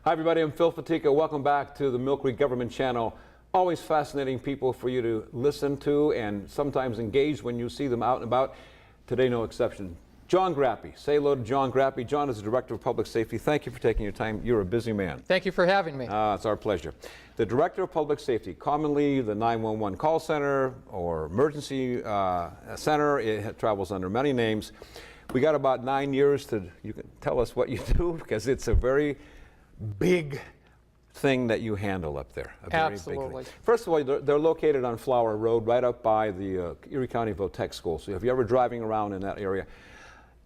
Hi everybody, I'm Phil Fatica. Welcome back to the Millcreek Government Channel. Always fascinating people for you to listen to and sometimes engage when you see them out and about. Today, no exception. John Grappy. Say hello to John Grappy. John is the Director of Public Safety. Thank you for taking your time. You're a busy man. Thank you for having me. It's our pleasure. The Director of Public Safety, commonly the 911 call center or emergency center. It travels under many names. We got about 9 years to, you can tell us what you do because it's a very big thing that you handle up there. Absolutely. First of all, they're located on Flower Road, right up by the Erie County Votech School. So if you're ever driving around in that area,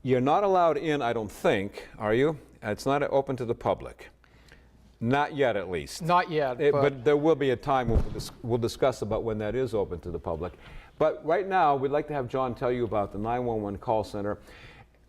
you're not allowed in, I don't think, are you? It's not open to the public. Not yet, at least. Not yet. But there will be a time we'll discuss about when that is open to the public. But right now, we'd like to have John tell you about the 911 call center.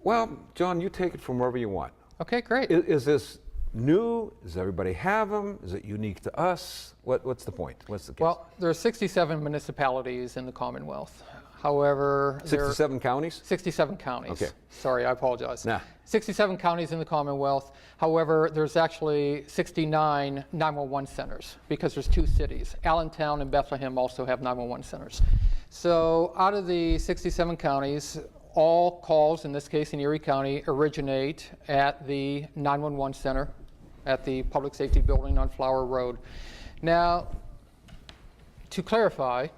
Well, John, you take it from wherever you want. Okay, great. Is this new? Does everybody have them? Is it unique to us? What's the point? What's the case? Well, there are 67 municipalities in the Commonwealth. However, 67 counties? 67 counties. Okay. Sorry, I apologize. Nah. 67 counties in the Commonwealth. However, there's actually 69 911 centers because there's two cities. Allentown and Bethlehem also have 911 centers. So out of the 67 counties, all calls, in this case in Erie County, originate at the 911 center at the Public Safety Building on Flower Road. Now, to clarify,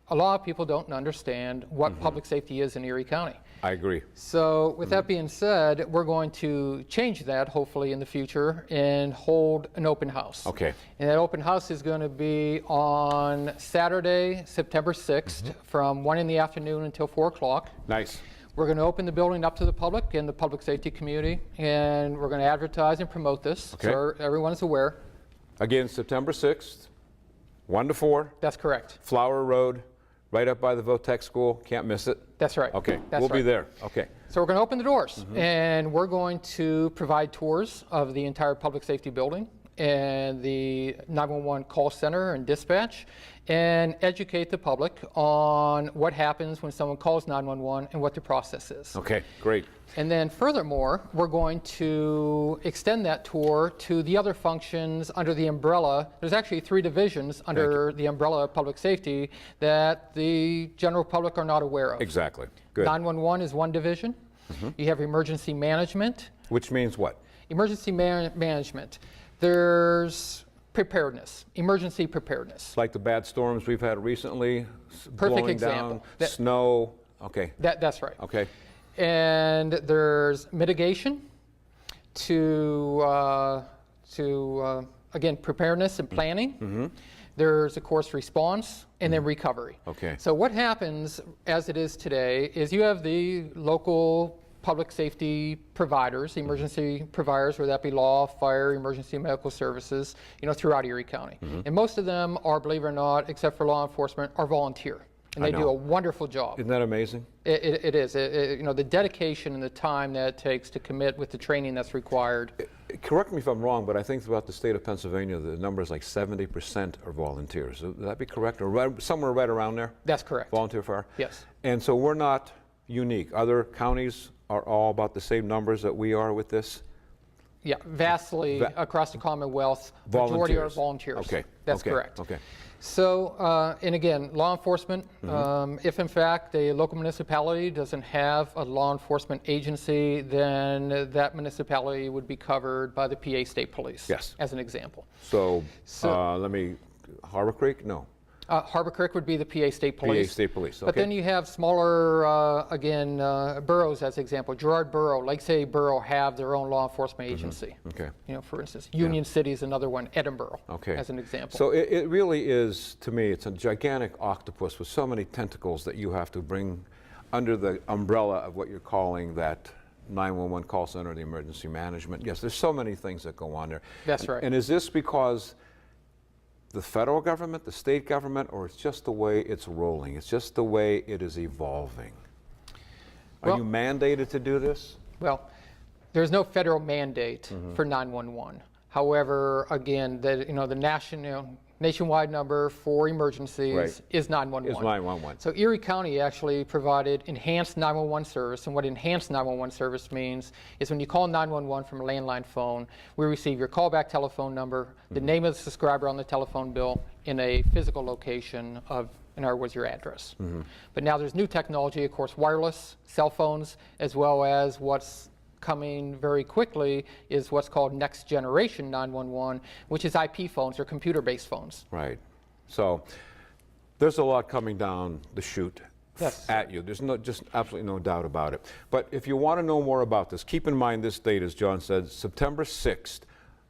a lot of people don't understand what public safety is in Erie County. I agree. So with that being said, we're going to change that hopefully in the future and hold an open house. Okay. And that open house is going to be on Saturday, September 6th from 1 in the afternoon until 4 o'clock. Nice. We're going to open the building up to the public and the public safety community, and we're going to advertise and promote this so everyone's aware. Again, September 6th, 1 to 4. That's correct. Flower Road, right up by the Votech School. Can't miss it. That's right. Okay, That's we'll right. be there. Okay. So we're going to open the doors, and we're going to provide tours of the entire public safety building and the 911 call center and dispatch, and educate the public on what happens when someone calls 911 and what the process is. Okay, great. And then furthermore, we're going to extend that tour to the other functions under the umbrella. There's actually 3 divisions under the umbrella of public safety that the general public are not aware of. Exactly. Good. 911 is one division. You have emergency management. Which means what? Emergency management. There's preparedness, emergency preparedness. Like the bad storms we've had recently, Perfect blowing example. down, snow. Okay. That's right. Okay. And there's mitigation to again, preparedness and planning. There's, of course, response and then recovery. Okay. So what happens as it is today is you have the local public safety providers, emergency providers, whether that be law, fire, emergency medical services, throughout Erie County. And most of them are, believe it or not, except for law enforcement, are volunteer. And they do a wonderful job. Isn't that amazing? It is. The dedication and the time that it takes to commit with the training that's required. Correct me if I'm wrong, but I think throughout the state of Pennsylvania, the number is like 70% are volunteers. Would that be correct? Or somewhere right around there? That's correct. Volunteer fire? Yes. And so we're not unique. Other counties are all about the same numbers that we are with this? Yeah, vastly across the Commonwealth, majority are volunteers. Okay. That's correct. Okay. So, and again, law enforcement, if in fact a local municipality doesn't have a law enforcement agency, then that municipality would be covered by the PA State Police. Yes. As an example. So Harbor Creek? No. Harbor Creek would be the PA State Police. PA State Police, okay. But then you have smaller, boroughs as example. Girard Borough, Lake City Borough have their own law enforcement agency. Okay. For instance, Union City is another one, Edinburgh, okay, as an example. So it really is, to me, it's a gigantic octopus with so many tentacles that you have to bring under the umbrella of what you're calling that 911 call center, the emergency management. Yes, there's so many things that go on there. That's right. And is this because the federal government, the state government, or it's just the way it's rolling? It's just the way it is evolving. Are you mandated to do this? Well, there's no federal mandate for 911. However, again, the national, nationwide number for emergencies Right. is 911. Is 911. So Erie County actually provided enhanced 911 service, and what enhanced 911 service means is when you call 911 from a landline phone, we receive your callback telephone number, the name of the subscriber on the telephone bill, in a physical location of, in other words, your address. But now there's new technology, of course, wireless, cell phones, as well as what's coming very quickly is what's called next generation 911, which is IP phones or computer-based phones. Right. So there's a lot coming down the chute Yes. at you. There's just absolutely no doubt about it. But if you want to know more about this, keep in mind this date, as John said, September 6th,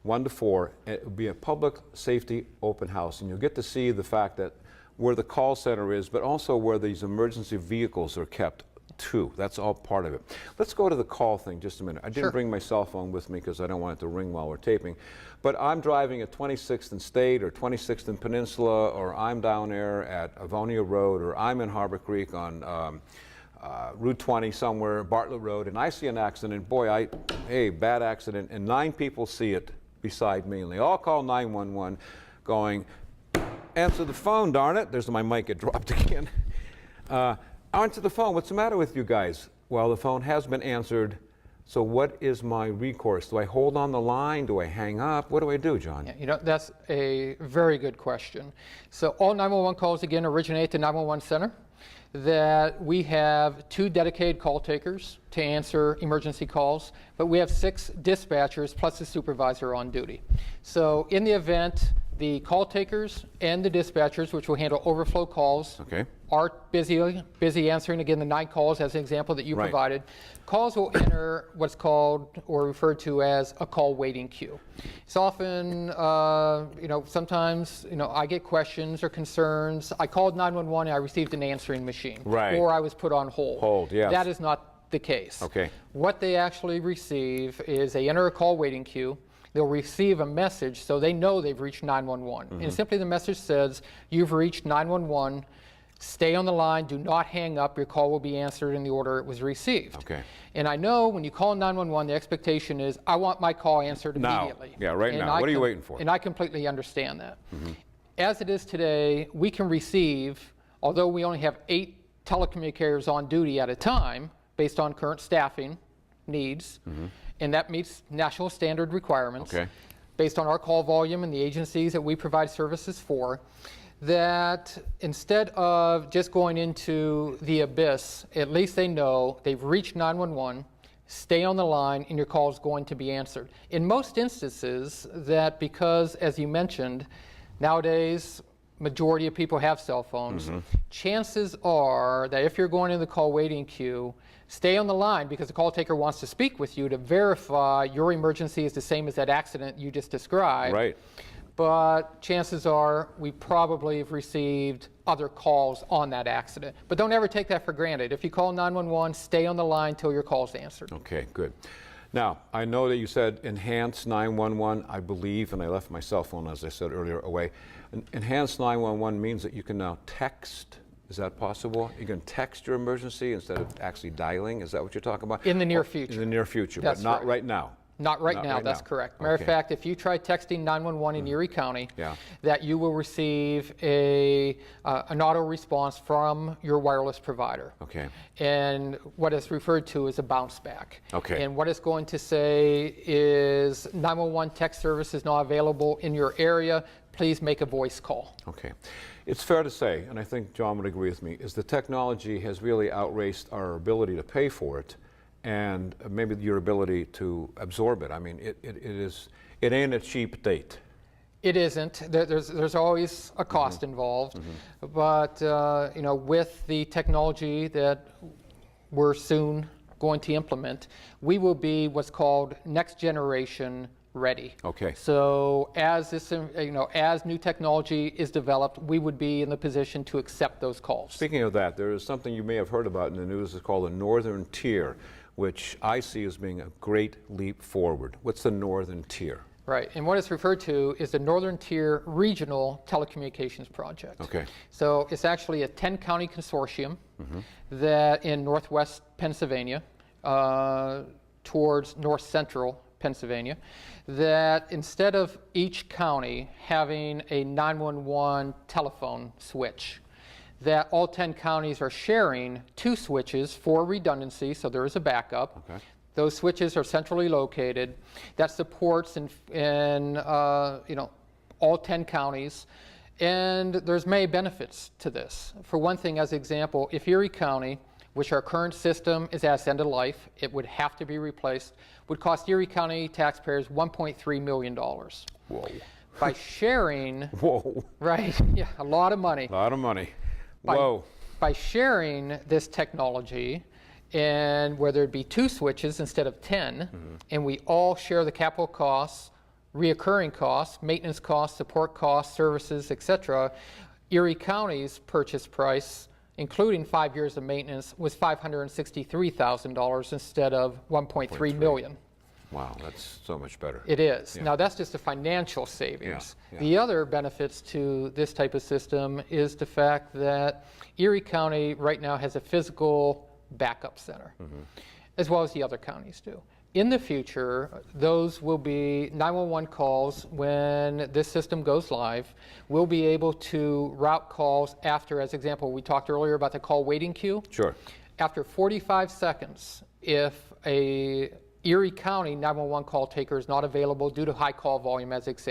1 to 4. It will be a public safety open house, and you'll get to see the fact that where the call center is, but also where these emergency vehicles are kept too. That's all part of it. Let's go to the call thing just a minute. I didn't Sure. bring my cell phone with me because I don't want it to ring while we're taping. But I'm driving at 26th and State or 26th and Peninsula, or I'm down there at Avonia Road, or I'm in Harbor Creek on Route 20 somewhere, Bartlett Road, and I see an accident. Boy, hey, bad accident, and 9 people see it beside me, and they all call 911 going, answer the phone, darn it. There's my mic, it dropped again. Answer the phone. What's the matter with you guys? Well, the phone has been answered. So what is my recourse? Do I hold on the line? Do I hang up? What do I do, John? Yeah, you know, that's a very good question. So all 911 calls, again, originate at the 911 center. That we have 2 dedicated call takers to answer emergency calls, but we have 6 dispatchers plus the supervisor on duty. So in the event, the call takers and the dispatchers, which will handle overflow calls, Okay. are busy answering, again, the 9 calls as an example that you Right. provided. Calls will enter what's called or referred to as a call waiting queue. It's often, you know, sometimes, you know, I get questions or concerns. I called 911 and I received an answering machine. Right. Or I was put on hold. Hold, yes. That is not the case. Okay. What they actually receive is they enter a call waiting queue. They'll receive a message so they know they've reached 911. And simply the message says, you've reached 911, stay on the line, do not hang up, your call will be answered in the order it was received. Okay. And I know when you call 911, the expectation is, I want my call answered Now. immediately. Yeah, right And now. What are you waiting for? And I completely understand that. As it is today, we can receive, although we only have 8 telecommunicators on duty at a time, based on current staffing needs, and that meets national standard requirements, Okay. based on our call volume and the agencies that we provide services for, that instead of just going into the abyss, at least they know they've reached 911, stay on the line, and your call is going to be answered. In most instances, that because, as you mentioned, nowadays, majority of people have cell phones, chances are that if you're going in the call waiting queue, stay on the line because the call taker wants to speak with you to verify your emergency is the same as that accident you just described. Right. But chances are we probably have received other calls on that accident. But don't ever take that for granted. If you call 911, stay on the line till your call's answered. Okay, good. Now, I know that you said enhanced 911, I believe, and I left my cell phone, as I said earlier, away. Enhanced 911 means that you can now text. Is that possible? You can text your emergency instead of actually dialing? Is that what you're talking about? In the near In future. the near future, That's but not right. right now. Not right Not now, right that's now. correct. Matter Okay. of fact, if you try texting 911 in Erie County, Yeah. that you will receive an auto response from your wireless provider. Okay. And what is referred to as a bounce back. Okay. And what it's going to say is 911 text service is not available in your area. Please make a voice call. Okay. It's fair to say, and I think John would agree with me, is the technology has really outraced our ability to pay for it and maybe your ability to absorb it. I mean, it ain't a cheap date. It isn't. There's always a cost involved, but you know, with the technology that we're soon going to implement, we will be what's called next generation ready. Okay. So as this, you know, as new technology is developed, we would be in the position to accept those calls. Speaking of that, there is something you may have heard about in the news. It's called the Northern Tier, which I see as being a great leap forward. What's the Northern Tier? Right, and what it's referred to is the Northern Tier Regional Telecommunications Project. Okay. So it's actually a 10-county consortium that in northwest Pennsylvania, towards north central Pennsylvania, that instead of each county having a 911 telephone switch, that all 10 counties are sharing 2 switches for redundancy, so there is a backup. Okay. Those switches are centrally located. That supports in all 10 counties. And there's many benefits to this. For one thing, as an example, if Erie County, which our current system is at its end of life, it would have to be replaced, would cost Erie County taxpayers $1.3 million. Whoa. By sharing, Whoa. right, yeah, a lot of money. A lot of money. Whoa. By sharing this technology, and where there'd be 2 switches instead of 10, and we all share the capital costs, reoccurring costs, maintenance costs, support costs, services, etc., Erie County's purchase price, including 5 years of maintenance, was $563,000 instead of $1.3 million. Wow, that's so much better. It is. Yeah. Now that's just a financial savings. Yeah. The other benefits to this type of system is the fact that Erie County right now has a physical backup center, as well as the other counties do. In the future, those will be 911 calls when this system goes live. We'll be able to route calls after, as example, we talked earlier about the call waiting queue. Sure. After 45 seconds, if a Erie County 911 call taker is not available due to high call volume, as as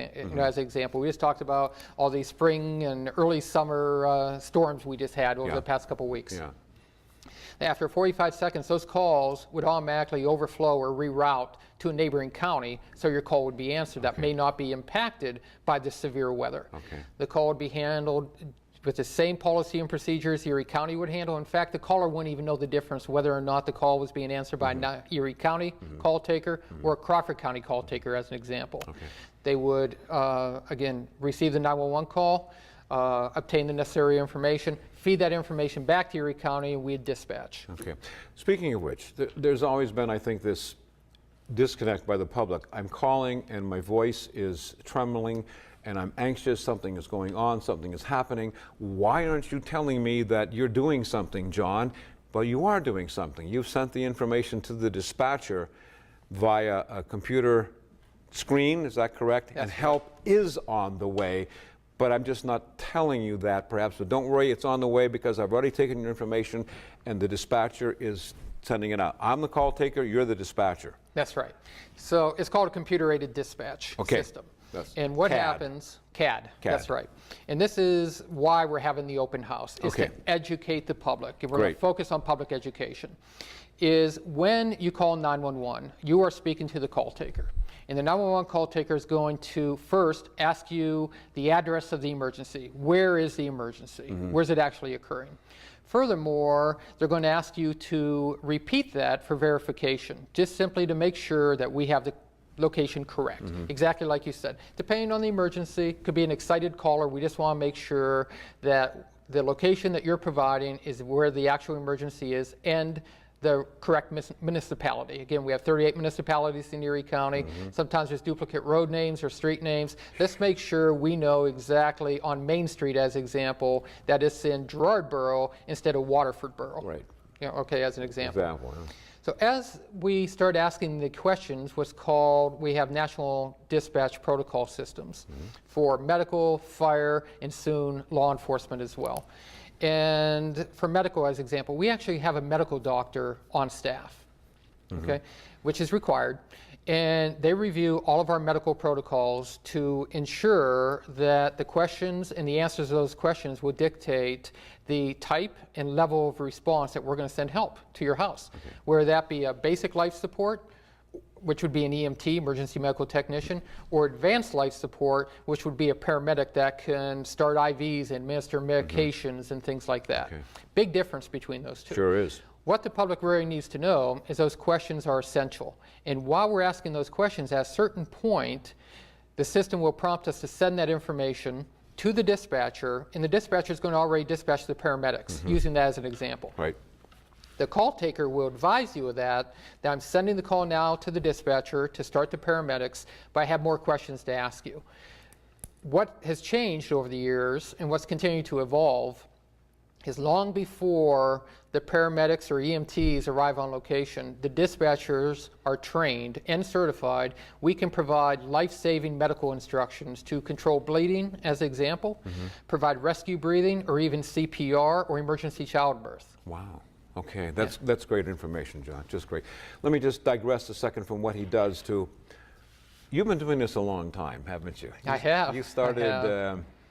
an example. We just talked about all these spring and early summer storms we just had over the past couple weeks. Yeah. After 45 seconds, those calls would automatically overflow or reroute to a neighboring county, so your call would be answered. That may not be impacted by the severe weather. Okay. The call would be handled with the same policy and procedures Erie County would handle. In fact, the caller wouldn't even know the difference whether or not the call was being answered by a Erie County call taker or a Crawford County call taker, as an example. Okay. They would, again, receive the 911 call, obtain the necessary information, feed that information back to Erie County, and we'd dispatch. Okay. Speaking of which, there's always been, I think, this disconnect by the public. I'm calling and my voice is trembling and I'm anxious, something is going on, something is happening. Why aren't you telling me that you're doing something, John? Well, you are doing something. You've sent the information to the dispatcher via a computer screen, is that correct? Yes. And help is on the way. But I'm just not telling you that, perhaps. But don't worry, it's on the way because I've already taken your information and the dispatcher is sending it out. I'm the call taker, you're the dispatcher. That's right. So it's called a computer-aided dispatch system. And what happens, CAD, that's right. And this is why we're having the open house, is to educate the public. And we're going to focus on public education. Is when you call 911, you are speaking to the call taker. And the 911 call taker is going to first ask you the address of the emergency. Where is the emergency? Where's it actually occurring? Furthermore, they're going to ask you to repeat that for verification, just simply to make sure that we have the location correct. Exactly like you said. Depending on the emergency, could be an excited caller. We just want to make sure that the location that you're providing is where the actual emergency is and the correct municipality. Again, we have 38 municipalities in Erie County. Sometimes there's duplicate road names or street names. Let's make sure we know exactly on Main Street, as example, that it's in Girard Borough instead of Waterford Borough. Right. You know, okay, as an example. Yeah. So as we start asking the questions, we have national dispatch protocol systems for medical, fire, and soon law enforcement as well. And for medical, as example, we actually have a medical doctor on staff, okay, which is required. And they review all of our medical protocols to ensure that the questions and the answers to those questions will dictate the type and level of response that we're going to send help to your house. Whether that be a basic life support, which would be an EMT, emergency medical technician, or advanced life support, which would be a paramedic that can start IVs and administer medications and things like that. Big difference between those two. Sure is. What the public really needs to know is those questions are essential. And while we're asking those questions, at a certain point, the system will prompt us to send that information to the dispatcher, and the dispatcher is going to already dispatch the paramedics, using that as an example. Right. The call taker will advise you of that I'm sending the call now to the dispatcher to start the paramedics, but I have more questions to ask you. What has changed over the years and what's continuing to evolve is long before the paramedics or EMTs arrive on location, the dispatchers are trained and certified. We can provide life-saving medical instructions to control bleeding, as an example, provide rescue breathing, or even CPR or emergency childbirth. Wow. Okay, that's great information, John. Just great. Let me just digress a second from what he does to. You've been doing this a long time, haven't you? I have. You started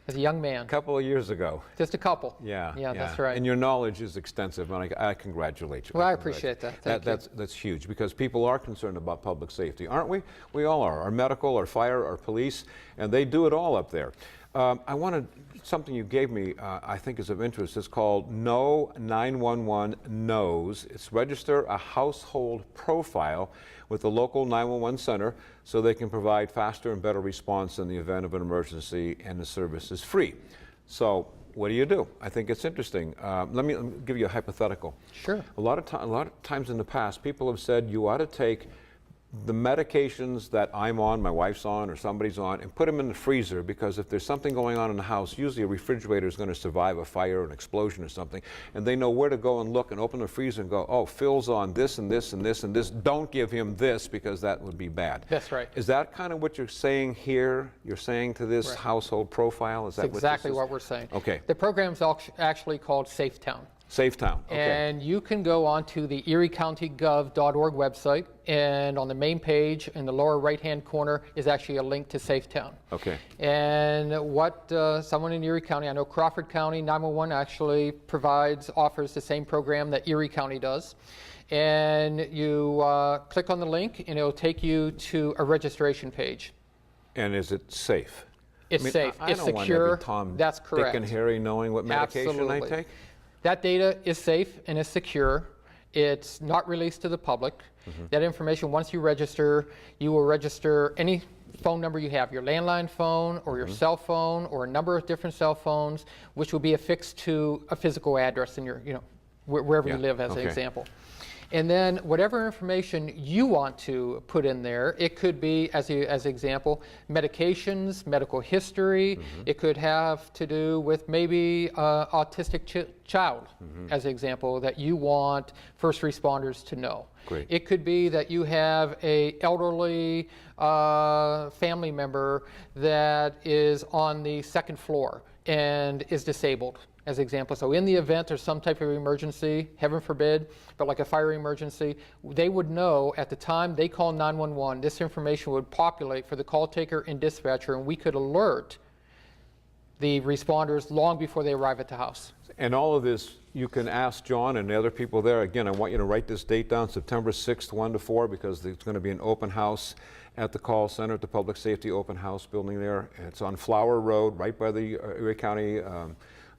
as a young man. a couple of years ago. Just a couple. Yeah, Yeah, that's right. And your knowledge is extensive, and I congratulate you. Well, I appreciate that. Thank you. That's huge, because people are concerned about public safety, aren't we? We all are. Our medical, our fire, our police, and they do it all up there. I wanted something you gave me, I think is of interest. It's called Know 911 Knows. It's register a household profile with the local 911 center so they can provide faster and better response in the event of an emergency, and the service is free. So what do? I think it's interesting. Let me give you a hypothetical. Sure. A lot of times in the past, people have said you ought to take the medications that I'm on, my wife's on, or somebody's on, and put them in the freezer, because if there's something going on in the house, usually a refrigerator is going to survive a fire or an explosion or something, and they know where to go and look and open the freezer and go, oh, Phil's on this and this and this and this. Don't give him this, because that would be bad. That's right. Is that kind of what you're saying here? You're saying to this household profile? Is that That's exactly what we're saying. Okay. The program's actually called Safe Town. Safe Town. Okay. And you can go onto the eriecounty.gov.org website, and on the main page in the lower right-hand corner is actually a link to Safe Town. Okay. And what someone in Erie County, I know Crawford County 911 actually offers the same program that Erie County does. And you click on the link, and it'll take you to a registration page. And is it safe? It's safe. I it's don't secure. want every Tom, That's correct. Dick, and Harry knowing what medication Absolutely. I take. That data is safe and is secure. It's not released to the public. That information, once you will register any phone number you have, your landline phone or your cell phone or a number of different cell phones, which will be affixed to a physical address in your, wherever you live, as an example. And then whatever information you want to put in there, it could be, as an example, medications, medical history. It could have to do with maybe autistic child, as an example, that you want first responders to know. Great. It could be that you have a elderly family member that is on the second floor and is disabled, as an example. So in the event there's some type of emergency, heaven forbid, but like a fire emergency, they would know at the time they call 911, this information would populate for the call taker and dispatcher, and we could alert the responders long before they arrive at the house. And all of this, you can ask John and the other people there. Again, I want you to write this date down, September 6th, 1 to 4, because there's going to be an open house at the call center, at the Public Safety Open House building there. And it's on Flower Road, right by the Erie County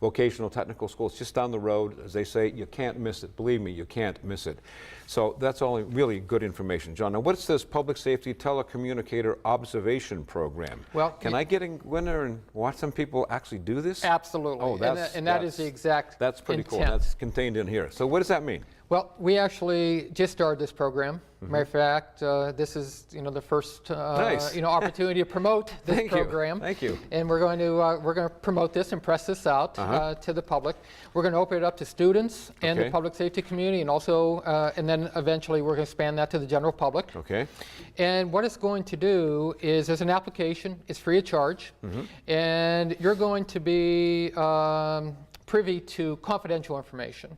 Vocational Technical School. It's just down the road. As they say, you can't miss it. Believe me, you can't miss it. So that's all really good information. John, now what's this Public Safety Telecommunicator Observation Program? Well, can I get in there and watch some people actually do this? Absolutely. Oh, that is the exact That's pretty cool. intent. That's contained in here. So what does that mean? Well, we actually just started this program. Matter of fact, this is the first Nice. opportunity to promote this program. Thank you. And we're going to promote this and press this out to the public. We're going to open it up to students and the public safety community, and also and then eventually we're going to expand that to the general public. Okay. And what it's going to do is there's an application. It's free of charge, and you're going to be privy to confidential information.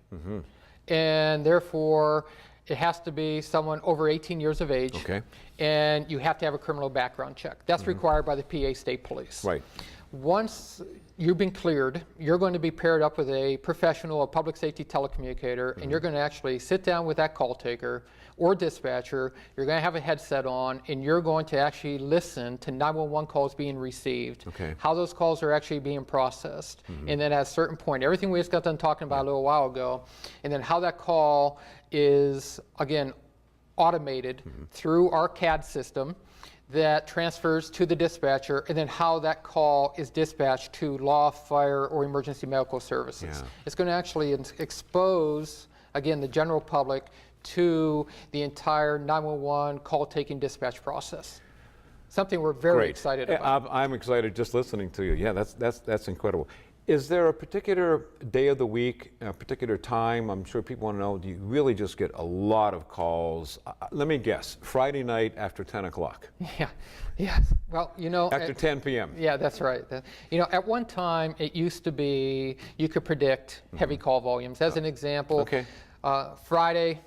And therefore, it has to be someone over 18 years of age. Okay. And you have to have a criminal background check. That's required by the PA State Police. Right. Once you've been cleared, you're going to be paired up with a professional, a public safety telecommunicator, and you're going to actually sit down with that call taker or dispatcher. You're going to have a headset on, and you're going to actually listen to 911 calls being received, how those calls are actually being processed, and then at a certain point, everything we just got done talking about a little while ago, and then how that call is, again, automated through our CAD system that transfers to the dispatcher, and then how that call is dispatched to law, fire, or emergency medical services. It's going to actually expose, again, the general public to the entire 911 call taking dispatch process. Something we're very excited about. I'm excited just listening to you. Yeah, that's incredible. Is there a particular day of the week, a particular time? I'm sure people want to know, do you really just get a lot of calls? Let me guess, Friday night after 10 o'clock. Yeah, yes. Well, you know. After 10 p.m. Yeah, that's right. You know, at one time, it used to be you could predict heavy call volumes. As an example, Okay. Friday,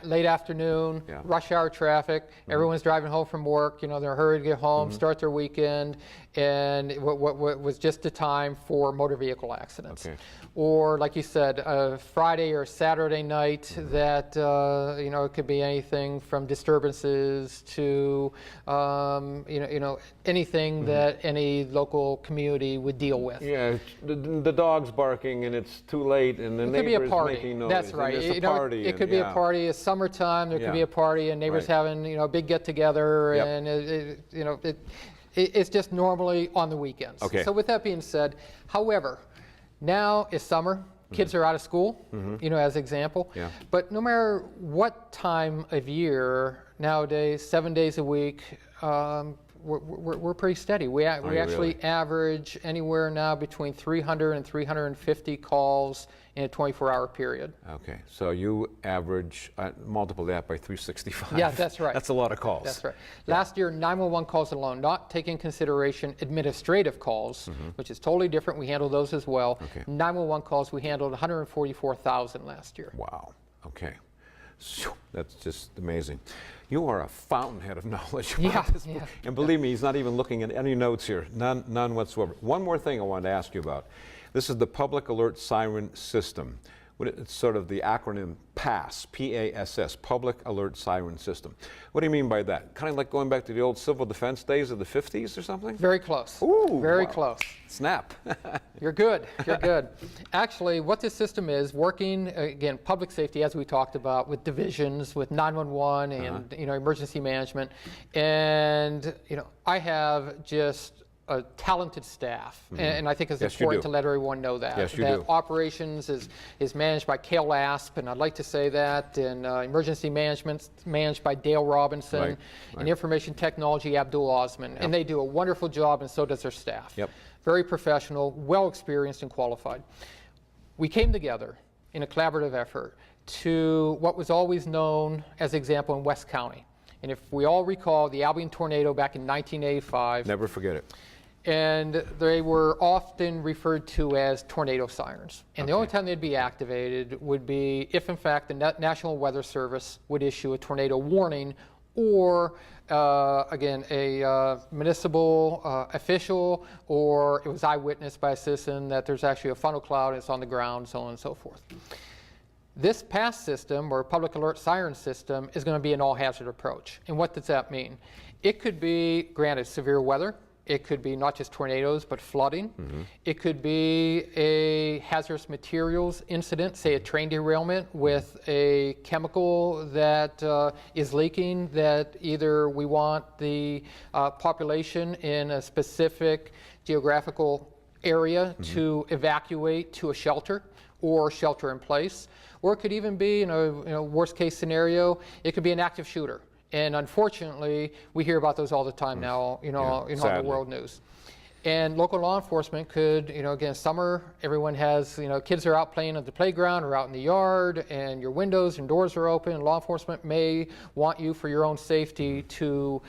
late afternoon, Yeah. rush hour traffic, everyone's driving home from work, you know, they're hurried to get home, start their weekend, and what was just a time for motor vehicle accidents. Okay. Or, like you said, Friday or Saturday night that, you know, it could be anything from disturbances to, you know, anything that any local community would deal with. Yeah, the dog's barking and it's too late and the It could be a neighbor's party. making noise. That's and right. It's a You know, party. it could be a party. It's summertime. There could be Yeah. a party, and neighbors Right. having, you know, a big get together, Yep. and you know, it's just normally on the weekends. Okay. So with that being said, however, now is summer. Kids are out of school, you know, as example. Yeah. But no matter what time of year nowadays, 7 days a week, we're pretty steady. We actually really? average anywhere now between 300 and 350 calls in a 24-hour period. Okay, so you average, multiple that by 365. Yeah, that's right. That's a lot of calls. That's right. Last year, 911 calls alone, not taking consideration administrative calls, which is totally different. We handle those as well. Okay. 911 calls, we handled 144,000 last year. Wow, okay. Phew, that's just amazing. You are a fountainhead of knowledge about Yeah, this. yeah. And believe me, he's not even looking at any notes here, none whatsoever. One more thing I wanted to ask you about. This is the Public Alert Siren System. It's sort of the acronym PASS, P-A-S-S, Public Alert Siren System. What do you mean by that? Kind of like going back to the old civil defense days of the 50s or something? Very close. Ooh, Very wow. close. Snap. You're good. You're good. Actually, what this system is, working, again, public safety, as we talked about, with divisions, with 911 and you know, emergency management. And you know, I have just a talented staff, and I think it's Yes, you important do. to let everyone know that. Yes, you that do. operations is managed by Cale Asp, and I'd like to say that, and emergency management managed by Dale Robinson, Right, and right. information technology Abdul Osman, and they do a wonderful job, and so does their staff. Yep. Very professional, well experienced and qualified. We came together in a collaborative effort to what was always known as example in West County. And if we all recall the Albion tornado back in 1985, Never forget it. and they were often referred to as tornado sirens. And the only Okay. time they'd be activated would be if, in fact, the National Weather Service would issue a tornado warning, or again, a municipal official, or it was eyewitnessed by a citizen that there's actually a funnel cloud and it's on the ground, so on and so forth. This PASS system, or Public Alert Siren System, is going to be an all-hazard approach. And what does that mean? It could be, granted, severe weather. It could be not just tornadoes, but flooding. It could be a hazardous materials incident, say a train derailment with a chemical that is leaking, that either we want the population in a specific geographical area to evacuate to a shelter or shelter in place. Or it could even be, in a worst case scenario, it could be an active shooter. And unfortunately, we hear about those all the time now, in all the sadly. world news. And local law enforcement could, again, summer, everyone has, kids are out playing at the playground or out in the yard, and your windows and doors are open. Law enforcement may want you, for your own safety, to,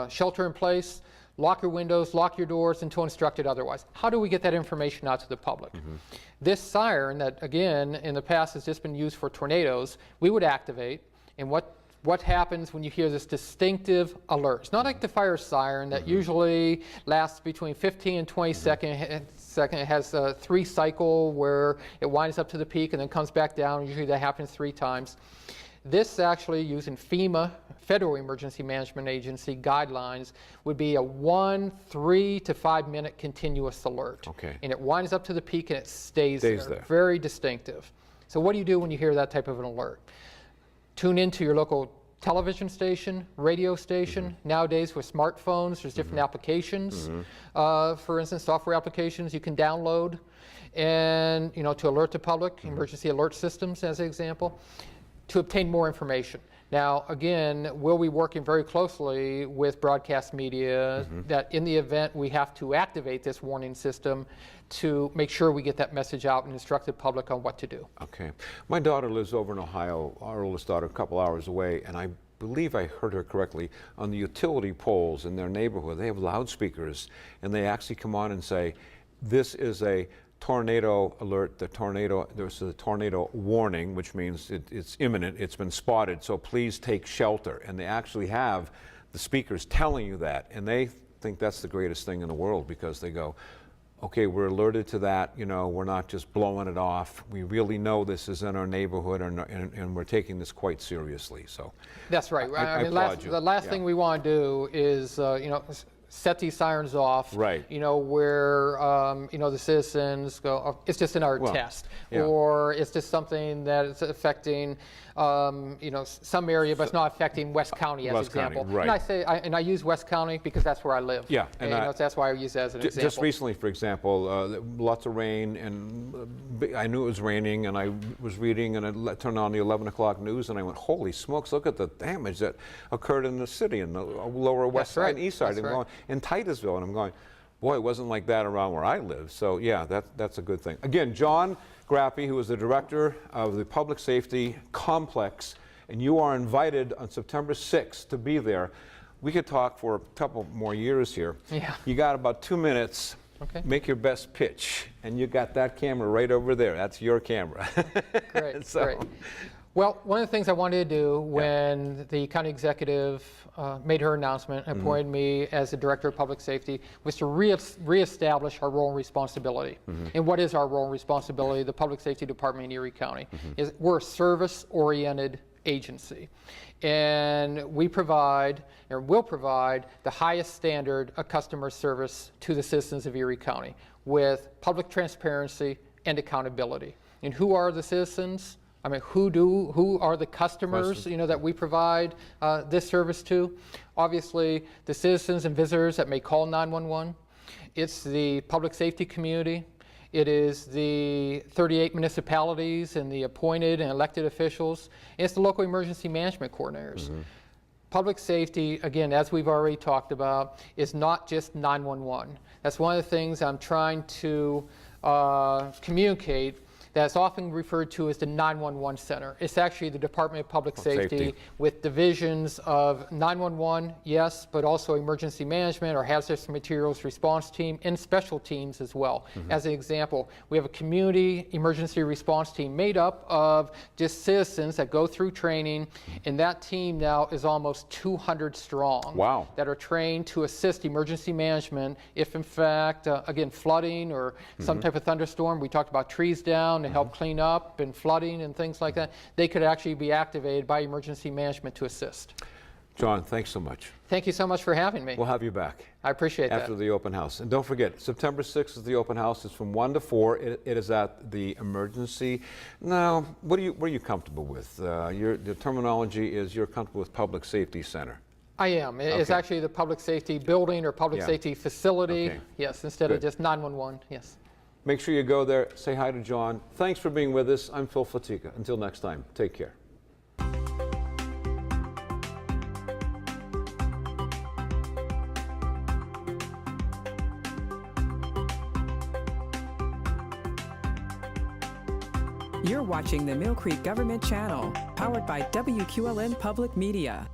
shelter in place, lock your windows, lock your doors until instructed otherwise. How do we get that information out to the public? This siren that, again, in the past has just been used for tornadoes, we would activate. And what happens when you hear this distinctive alert? It's not like the fire siren that usually lasts between 15 and 20 seconds. It has a 3 cycle where it winds up to the peak and then comes back down. Usually that happens 3 times. This actually, using FEMA, Federal Emergency Management Agency guidelines, would be a 3 to 5 minute continuous alert. Okay. And it winds up to the peak and it stays there. there. Very distinctive. So what do you do when you hear that type of an alert? Tune into your local television station, radio station. Nowadays with smartphones, there's different applications. For instance, software applications you can download and to alert the public, emergency alert systems as an example, to obtain more information. Now, again, we'll be working very closely with broadcast media that in the event we have to activate this warning system to make sure we get that message out and instruct the public on what to do. Okay. My daughter lives over in Ohio, our oldest daughter, a couple hours away, and I believe I heard her correctly, on the utility poles in their neighborhood, they have loudspeakers, and they actually come on and say, this is a tornado alert, there's a tornado warning, which means it's imminent, it's been spotted, so please take shelter. And they actually have the speakers telling you that, and they think that's the greatest thing in the world, because they go, okay, we're alerted to that, you know, we're not just blowing it off. We really know this is in our neighborhood, and we're taking this quite seriously. So that's right. I mean, applaud you. The last thing we want to do is, you know, set these sirens off, right? You know, where you know, the citizens go, oh, it's just another test, or it's just something that is affecting you know, some area, but it's not affecting West County, as an example. County, right. And I say, and I use West County because that's where I live. Yeah, and you know, that's why I use it as an example. Just recently, for example, lots of rain, and I knew it was raining, and I was reading, and I turned on the 11 o'clock news, and I went, holy smokes, look at the damage that occurred in the city, in the lower west side and east side, and going in Titusville, and I'm going, boy, it wasn't like that around where I live. So yeah, that's a good thing. Again, John Grappy, who is the director of the Public Safety Complex, and you are invited on September 6th to be there. We could talk for a couple more years here. Yeah. You got about 2 minutes. Okay. Make your best pitch, and you got that camera right over there. That's your camera. Great, great. Well, one of the things I wanted to do when the county executive made her announcement and appointed me as the director of public safety was to reestablish our role and responsibility. And what is our role and responsibility? The Public Safety Department in Erie County is we're a service-oriented agency, and we provide or will provide the highest standard of customer service to the citizens of Erie County with public transparency and accountability. And who are the citizens? I mean, who are the customers, you know, that we provide this service to? Obviously, the citizens and visitors that may call 911. It's the public safety community. It is the 38 municipalities and the appointed and elected officials. And it's the local emergency management coordinators. Public safety, again, as we've already talked about, is not just 911. That's one of the things I'm trying to communicate. That's often referred to as the 911 Center. It's actually the Department of Public Safety with divisions of 911, yes, but also emergency management or hazardous materials response team and special teams as well. As an example, we have a community emergency response team made up of just citizens that go through training, and that team now is almost 200 strong. Wow. That are trained to assist emergency management if, in fact, again, flooding or some type of thunderstorm. We talked about trees down to help clean up and flooding and things like that. They could actually be activated by emergency management to assist. John, thanks so much. Thank you so much for having me. We'll have you back. I appreciate that. After the open house. And don't forget, September 6th is the open house. It's from 1 to 4. It is at the emergency. Now, what are you comfortable with? The terminology is you're comfortable with Public Safety Center. I am. It's actually the public safety building or public safety facility. Yes, instead of just 911. Yes. Make sure you go there, say hi to John. Thanks for being with us. I'm Phil Fatica. Until next time, take care. You're watching the Millcreek Government Channel, powered by WQLN Public Media.